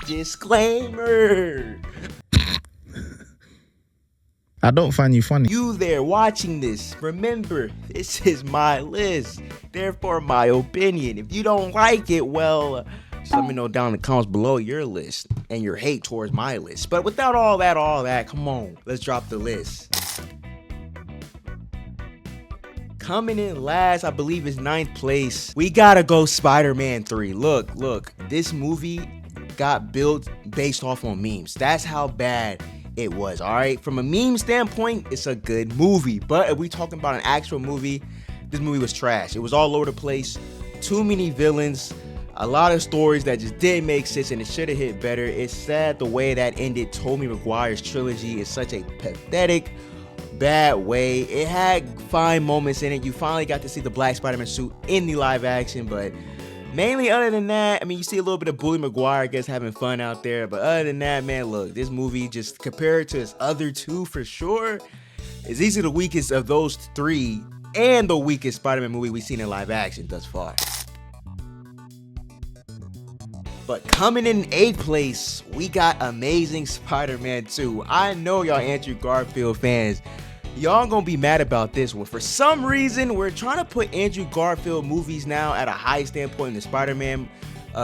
Disclaimer. I don't find you funny. You there watching this, remember, this is my list, therefore my opinion. If you don't like it, well, just let me know down in the comments below your list and your hate towards my list. But without all that, come on, let's drop the list. Coming in last, I believe is 9th place. We gotta go Spider-Man 3. Look, this movie got built based off on memes. That's how bad it was, all right? From a meme standpoint, it's a good movie. But if we talking about an actual movie, this movie was trash. It was all over the place. Too many villains. A lot of stories that just didn't make sense, and it should have hit better. It's sad the way that ended Tobey Maguire's trilogy is such a pathetic, bad way. It had fine moments in it. You finally got to see the Black Spider-Man suit in the live action, but mainly other than that, I mean, you see a little bit of Bully Maguire, I guess, having fun out there. But other than that, man, look, this movie, just compared to its other two for sure, is easily the weakest of those three and the weakest Spider-Man movie we've seen in live action thus far. But coming in 8th place, we got Amazing Spider-Man 2. I know y'all Andrew Garfield fans, y'all gonna be mad about this one. For some reason, we're trying to put Andrew Garfield movies now at a high standpoint in the Spider-Man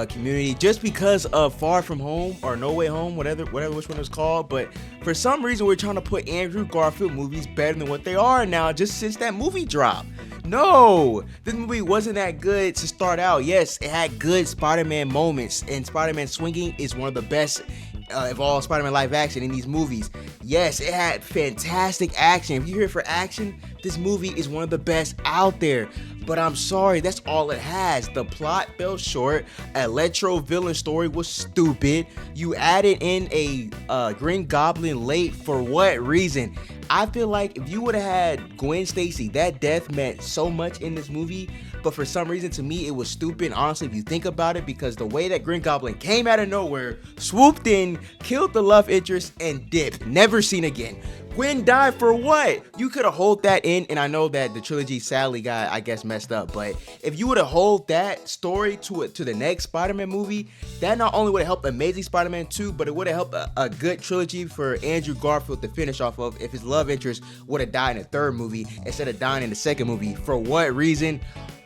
community just because of Far From Home or No Way Home, whatever which one it's called. But for some reason, we're trying to put Andrew Garfield movies better than what they are now just since that movie dropped. No, this movie wasn't that good to start out. Yes, it had good Spider-Man moments, and Spider-Man swinging is one of the best of all Spider-Man live action in these movies. Yes, it had fantastic action. If you're here for action, this movie is one of the best out there. But I'm sorry, that's all it has. The plot fell short. Electro villain story was stupid. You added in a Green Goblin late for what reason? I feel like if you would have had Gwen Stacy, that death meant so much in this movie. But for some reason, to me, it was stupid, honestly, if you think about it, because the way that Green Goblin came out of nowhere, swooped in, killed the love interest, and dipped. Never seen again. Gwen died for what? You could have hold that in, and I know that the trilogy sadly got, I guess, messed up, but if you would have hold that story to the next Spider-Man movie, that not only would have helped Amazing Spider-Man 2, but it would have helped a good trilogy for Andrew Garfield to finish off of if his love interest would have died in the third movie instead of dying in the second movie. For what reason?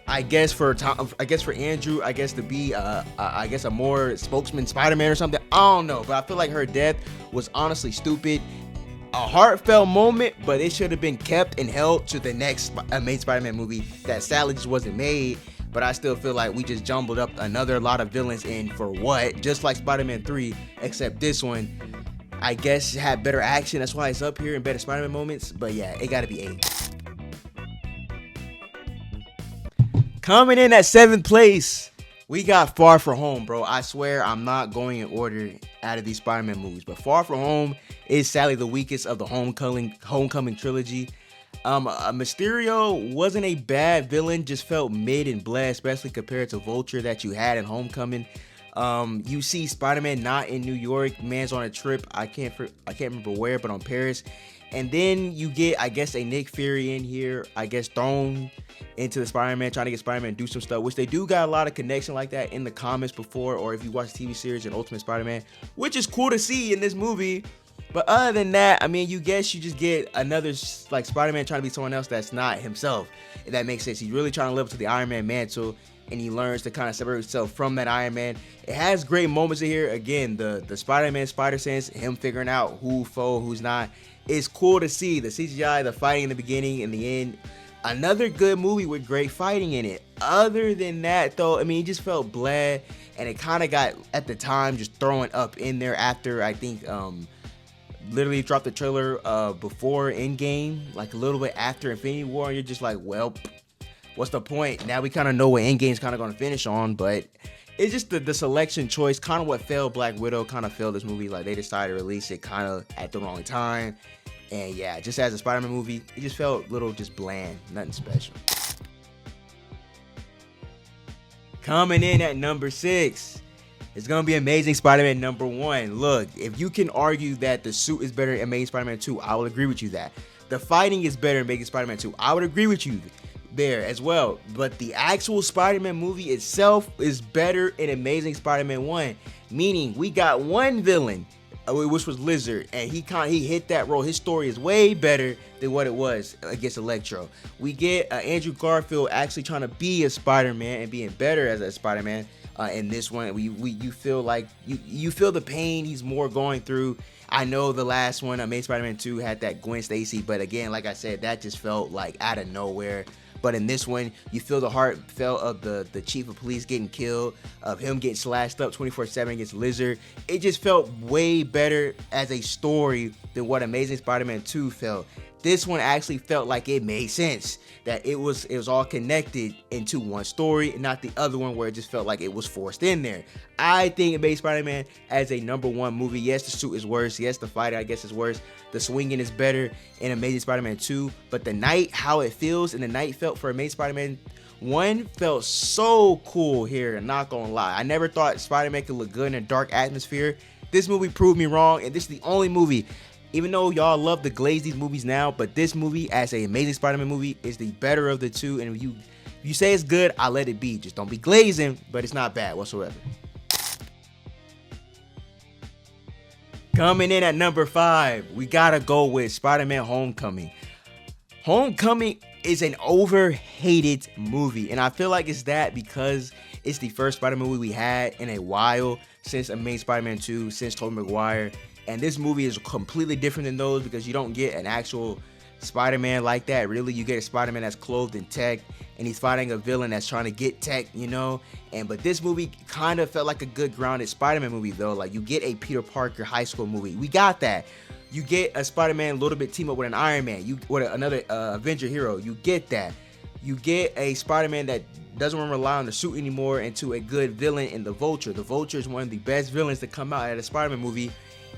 I guess for Andrew, I guess to be I guess a more spokesman Spider-Man or something. I don't know, but I feel like her death was honestly stupid. A heartfelt moment, but it should have been kept and held to the next Amazing Spider-Man movie that sadly just wasn't made. But I still feel like we just jumbled up another lot of villains in for what? Just like Spider-Man 3, except this one, I guess, had better action. That's why it's up here and better Spider-Man moments. But yeah, it gotta be 8. Coming in at 7th place, we got Far From Home, bro. I swear I'm not going in order out of these Spider-Man movies, but Far From Home is sadly the weakest of the Homecoming trilogy. Mysterio wasn't a bad villain, just felt mid and bland, especially compared to Vulture that you had in Homecoming. You see Spider-Man not in New York, man's on a trip. I can't remember where, but on Paris. And then you get, I guess, a Nick Fury in here, I guess, thrown into the Spider-Man, trying to get Spider-Man to do some stuff, which they do got a lot of connection like that in the comics before, or if you watch the TV series in Ultimate Spider-Man, which is cool to see in this movie. But other than that, I mean, you just get another, like, Spider-Man trying to be someone else that's not himself, if that makes sense. He's really trying to live up to the Iron Man mantle, and he learns to kind of separate himself from that Iron Man. It has great moments in here. Again, the Spider-Man Spider Sense, him figuring out who foe, who's not. It's cool to see the CGI, the fighting in the beginning and the end. Another good movie with great fighting in it. Other than that, though, I mean, it just felt bland, and it kind of got, at the time, just throwing up in there after, I think, literally dropped the trailer before Endgame, like a little bit after Infinity War, and you're just like, well, what's the point? Now we kind of know what Endgame's kind of going to finish on, but it's just the selection choice, kind of what failed Black Widow, kind of failed this movie. Like, they decided to release it kind of at the wrong time. And yeah, just as a Spider-Man movie, it just felt a little just bland, nothing special. Coming in at number 6, it's going to be Amazing Spider-Man number 1. Look, if you can argue that the suit is better in Amazing Spider-Man 2, I will agree with you that. The fighting is better in Amazing Spider-Man 2. I would agree with you there as well. But the actual Spider-Man movie itself is better in Amazing Spider-Man 1. meaning we got one villain, which was Lizard, and he hit that role. His story is way better than what it was against Electro. We get Andrew Garfield actually trying to be a Spider-Man and being better as a Spider-Man. In this one, you feel like you feel the pain he's more going through. I know the last one, Amazing Spider-Man 2, had that Gwen Stacy, but again, like I said, that just felt like out of nowhere. But in this one, you feel the heartfelt of the chief of police getting killed, of him getting slashed up 24/7 against Lizard. It just felt way better as a story than what Amazing Spider-Man 2 felt. This one actually felt like it made sense, that it was all connected into one story and not the other one where it just felt like it was forced in there. I think Amazing Spider-Man as a #1 movie. Yes, the suit is worse. Yes, the fight, I guess, is worse. The swinging is better in Amazing Spider-Man 2. But the night, how it feels, and the night felt for Amazing Spider-Man 1 felt so cool here, not gonna lie. I never thought Spider-Man could look good in a dark atmosphere. This movie proved me wrong, and this is the only movie, even though y'all love to glaze these movies now, but this movie as a Amazing Spider-Man movie is the better of the two. And if you say it's good, I'll let it be. Just don't be glazing, but it's not bad whatsoever. Coming in at number 5, we gotta go with Spider-Man Homecoming. Homecoming is an overhated movie, and I feel like it's that because it's the first Spider-Man movie we had in a while since Amazing Spider-Man 2, since Tobey Maguire. And this movie is completely different than those because you don't get an actual Spider-Man like that. Really, you get a Spider-Man that's clothed in tech, and he's fighting a villain that's trying to get tech, you know. But this movie kind of felt like a good grounded Spider-Man movie though. Like, you get a Peter Parker high school movie. We got that. You get a Spider-Man a little bit team up with an Iron Man. You with another Avenger hero. You get that. You get a Spider-Man that doesn't want to rely on the suit anymore, into a good villain in the Vulture. The Vulture is one of the best villains to come out at a Spider-Man movie.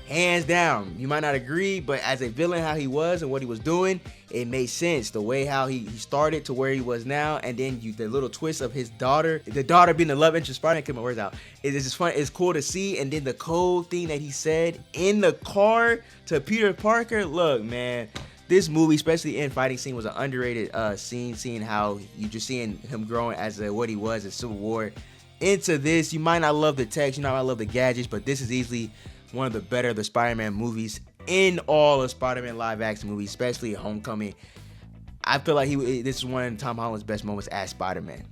Hands down. You might not agree, but as a villain, how he was and what he was doing, it made sense. The way how he started to where he was now, and then the little twist of his daughter, the daughter being the love interest, Spider-Man, get my words out. It's just fun. It's cool to see. And then the code thing that he said in the car to Peter Parker. Look, man, this movie, especially in fighting scene, was an underrated scene. Seeing how you just seeing him growing as what he was in Civil War into this. You might not love the text, you might not love the gadgets, but this is easily one of the better of the Spider-Man movies in all of Spider-Man live action movies, especially Homecoming. I feel like this is one of Tom Holland's best moments as Spider-Man.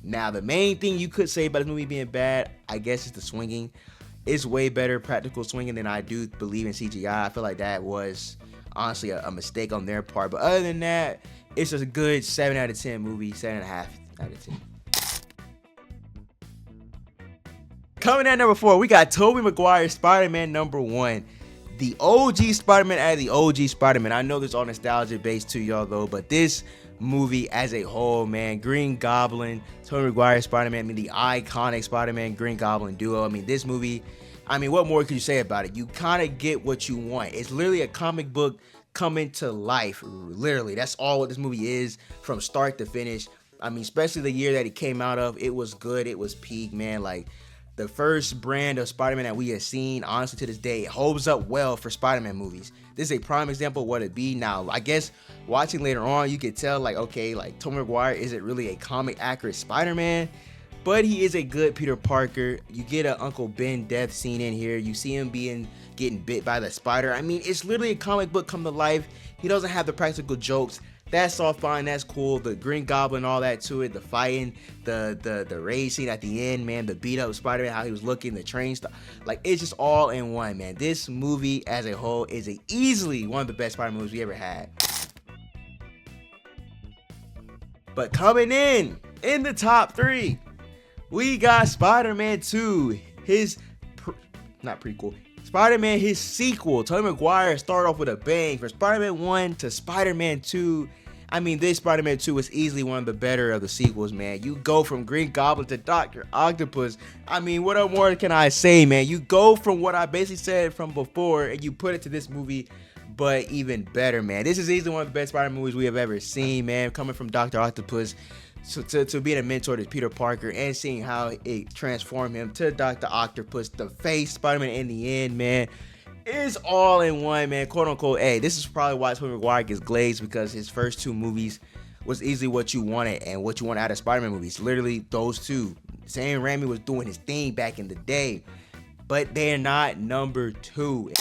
Now, the main thing you could say about this movie being bad, I guess, is the swinging. It's way better practical swinging than I do believe in CGI. I feel like that was honestly a mistake on their part. But other than that, it's just a good 7 out of 10 movie, 7.5 out of 10. Coming at number 4, we got Tobey Maguire Spider-Man #1. The OG Spider-Man out of the OG Spider-Man. I know this all nostalgia based to y'all though, but this movie as a whole, man, Green Goblin, Tobey Maguire Spider-Man, I mean the iconic Spider-Man Green Goblin duo. I mean, this movie, I mean, what more could you say about it? You kind of get what you want. It's literally a comic book coming to life. Literally, that's all what this movie is from start to finish. I mean, especially the year that it came out of, it was good. It was peak, man. Like, the first brand of Spider-Man that we have seen, honestly, to this day, it holds up well for Spider-Man movies. This is a prime example of what it be. Now, I guess watching later on, you could tell, like, okay, like, Tobey Maguire isn't really a comic accurate Spider-Man, but he is a good Peter Parker. You get a Uncle Ben death scene in here. You see him getting bit by the spider. I mean, it's literally a comic book come to life. He doesn't have the practical jokes. That's all fine, that's cool. The Green Goblin, all that to it, the fighting, the raid scene at the end, man, the beat up Spider-Man, how he was looking, the train stuff, like, it's just all in one, man. This movie as a whole is easily one of the best Spider-Man movies we ever had. But coming in the top 3, we got Spider-Man 2, not prequel, Spider-Man, his sequel. Tobey Maguire started off with a bang. From Spider-Man 1 to Spider-Man 2. I mean, this Spider-Man 2 is easily one of the better of the sequels, man. You go from Green Goblin to Dr. Octopus. I mean, what more can I say, man? You go from what I basically said from before, and you put it to this movie, but even better, man. This is easily one of the best Spider-Man movies we have ever seen, man. Coming from Dr. Octopus to being a mentor to Peter Parker, and seeing how it transformed him to Dr. Octopus, the face Spider-Man in the end, man. It's all in one, man, quote unquote. Hey, this is probably why Tobey Maguire gets glazed, because his first 2 movies was easily what you wanted and what you want out of Spider-Man movies. Literally those two. Sam Raimi was doing his thing back in the day. but they're not number 2.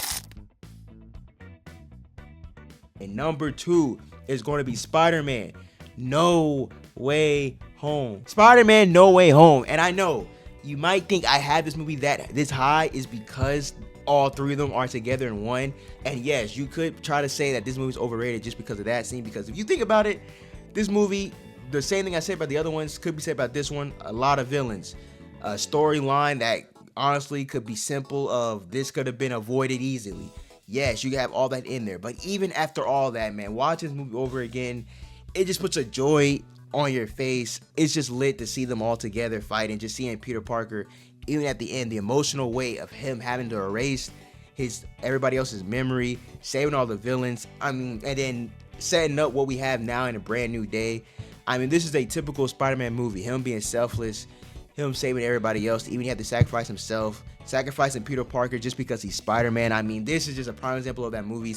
And number 2 is going to be Spider-Man No Way Home. Spider-Man No Way Home. And I know you might think I had this movie this high is because all 3 of them are together in one. And yes, you could try to say that this movie is overrated just because of that scene. Because if you think about it, this movie, the same thing I said about the other ones could be said about this one. A lot of villains. A storyline that honestly could be simple of this could have been avoided easily. Yes, you have all that in there. But even after all that, man, watching this movie over again, it just puts a joy on your face. It's just lit to see them all together fighting. Just seeing Peter Parker, even at the end, the emotional weight of him having to erase everybody else's memory, saving all the villains. I mean, and then setting up what we have now in a brand new day. I mean, this is a typical Spider-Man movie. Him being selfless, him saving everybody else. Even he had to sacrifice himself, sacrificing Peter Parker just because he's Spider-Man. I mean, this is just a prime example of that movie.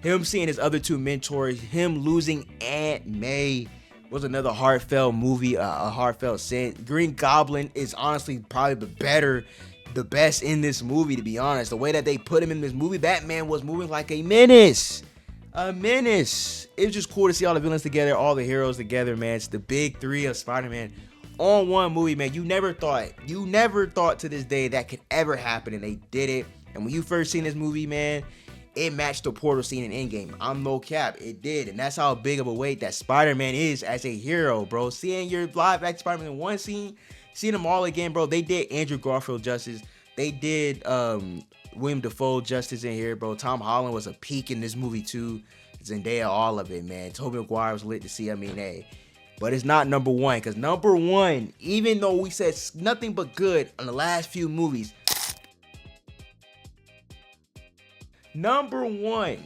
Him seeing his other 2 mentors, him losing Aunt May was another heartfelt movie, a heartfelt scene. Green Goblin is honestly probably the best in this movie, to be honest. The way that they put him in this movie, that man was moving like a menace. A menace. It was just cool to see all the villains together, all the heroes together, man. It's the big 3 of Spider-Man on one movie, man. You never thought to this day that could ever happen, and they did it. And when you first seen this movie, man, it matched the portal scene in Endgame. I'm no cap, it did. And that's how big of a weight that Spider-Man is as a hero, bro. Seeing your live action Spider-Man in one scene, seeing them all again, bro. They did Andrew Garfield justice. They did William Dafoe justice in here, bro. Tom Holland was a peak in this movie too. Zendaya, all of it, man. Tobey Maguire was lit to see. I mean, hey. But it's not number 1, because number 1, even though we said nothing but good on the last few movies, number 1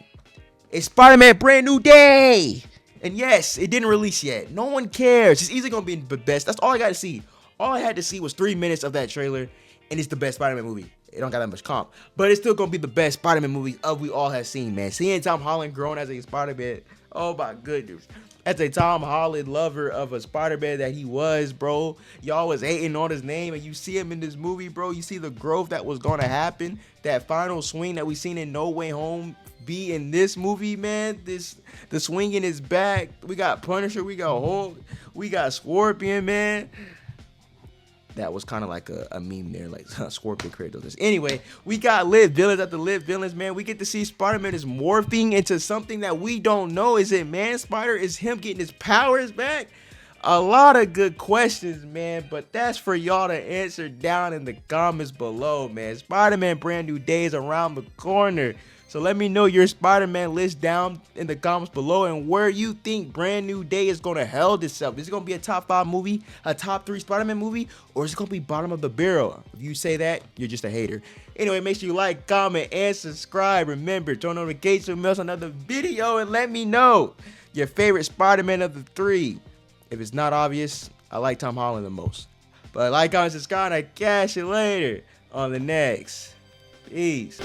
is Spider-Man Brand New Day. And yes, it didn't release yet. No one cares. It's easily going to be the best. That's all I got to see. All I had to see was 3 minutes of that trailer, and it's the best Spider-Man movie. It don't got that much comp, but it's still going to be the best Spider-Man movie we all have seen, man. Seeing Tom Holland grown as a Spider-Man, oh my goodness. As a Tom Holland lover of a Spider-Man that he was, bro, y'all was hating on his name, and you see him in this movie, bro. You see the growth that was going to happen. That final swing that we seen in No Way Home be in this movie, man. The swinging is back. We got Punisher, we got Hulk, we got Scorpion, man. That was kind of like a meme there, like Scorpion created this. Anyway, we got lit villains after lit villains, man. We get to see Spider-Man is morphing into something that we don't know. Is it Man Spider? Is him getting his powers back? A lot of good questions, man, but that's for y'all to answer down in the comments below, man. Spider-Man Brand New Day is around the corner. So let me know your Spider-Man list down in the comments below and where you think Brand New Day is going to held itself. Is it going to be a top 5 movie, a top 3 Spider-Man movie, or is it going to be bottom of the barrel? If you say that, you're just a hater. Anyway, make sure you like, comment, and subscribe. Remember, turn on notification bells on another video and let me know your favorite Spider-Man of the 3. If it's not obvious, I like Tom Holland the most. But like, comment, subscribe, and I catch you later on the next. Peace.